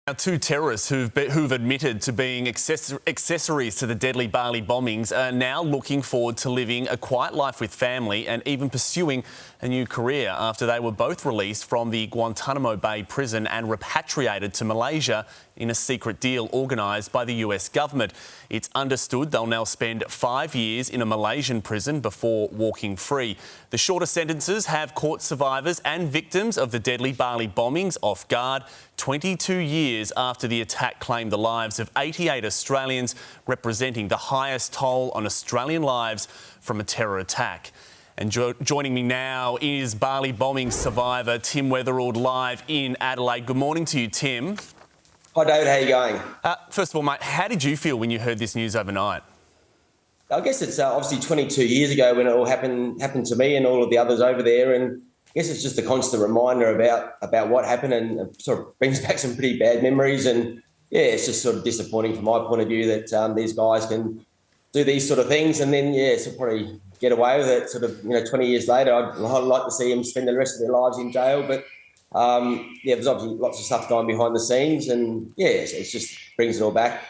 Now, two terrorists who've admitted to being accessories to the deadly Bali bombings are now looking forward to living a quiet life with family and even pursuing a new career after they were both released from the Guantánamo Bay prison and repatriated to Malaysia in a secret deal organised by the US government. It's understood they'll now spend 5 years in a Malaysian prison before walking free. The shorter sentences have caught survivors and victims of the deadly Bali bombings off guard 22 years after the attack claimed the lives of 88 Australians, representing the highest toll on Australian lives from a terror attack. And joining me now is Bali bombing survivor Tim Weatherald live in Adelaide. Good morning to you, Tim. Hi David, how are you going? First of all, mate, how did you feel when you heard this news overnight? I guess it's obviously 22 years ago when it all happened to me and all of the others over there, and I guess it's just a constant reminder about what happened, and it sort of brings back some pretty bad memories. And yeah, it's just sort of disappointing from my point of view that these guys can do these sort of things, and then so probably get away with it. Sort of 20 years later, I'd like to see them spend the rest of their lives in jail, but. There's obviously lots of stuff going behind the scenes, and it just brings it all back.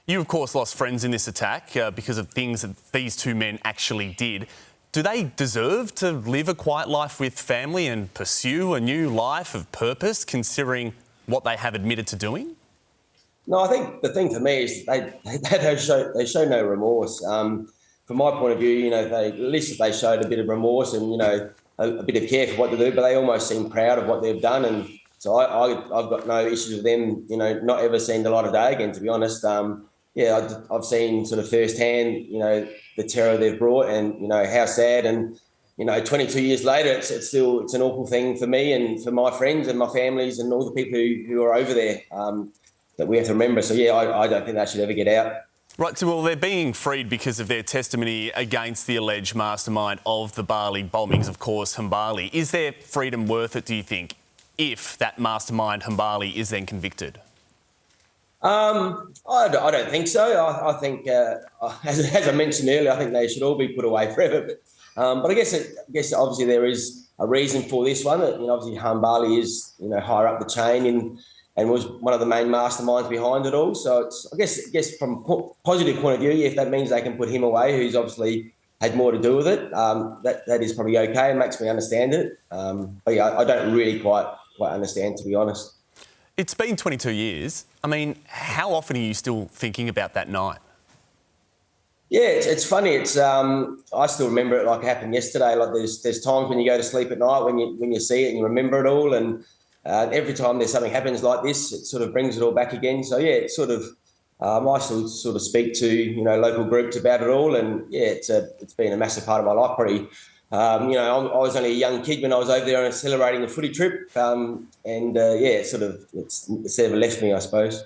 You, of course, lost friends in this attack because of things that these two men actually did. Do they deserve to live a quiet life with family and pursue a new life of purpose, considering what they have admitted to doing? No, I think the thing for me is they show no remorse. From my point of view, at least they showed a bit of remorse and a bit of care for what they do, but they almost seem proud of what they've done, and so I've got no issues with them. Not ever seen the light of day again, to be honest. I've seen sort of firsthand, the terror they've brought, and how sad. And 22 years later, it's an awful thing for me and for my friends and my families and all the people who are over there that we have to remember. So I don't think they should ever get out. Right, so well, they're being freed because of their testimony against the alleged mastermind of the Bali bombings, of course, Hambali. Is their freedom worth it, do you think, if that mastermind, Hambali, is then convicted? I don't think so. I think, as I mentioned earlier, I think they should all be put away forever. But I guess obviously there is a reason for this one. That obviously Hambali is higher up the chain and was one of the main masterminds behind it all. So it's, I guess from a positive point of view, if that means they can put him away, who's obviously had more to do with it, that is probably okay and makes me understand it. But yeah, I don't really quite understand, to be honest. It's been 22 years. I mean, how often are you still thinking about that night? Yeah, it's funny. I still remember it like it happened yesterday. Like there's times when you go to sleep at night when you see it and you remember it all, and every time there's something happens like this, it sort of brings it all back again. So yeah, it's sort of I still sort of speak to local groups about it all, and yeah, it's been a massive part of my life. Probably, I was only a young kid when I was over there and celebrating a footy trip, it's never left me, I suppose.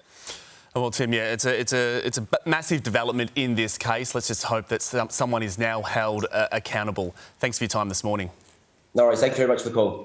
Well, Tim, yeah, it's a massive development in this case. Let's just hope that someone is now held accountable. Thanks for your time this morning. No worries. Thank you very much for the call.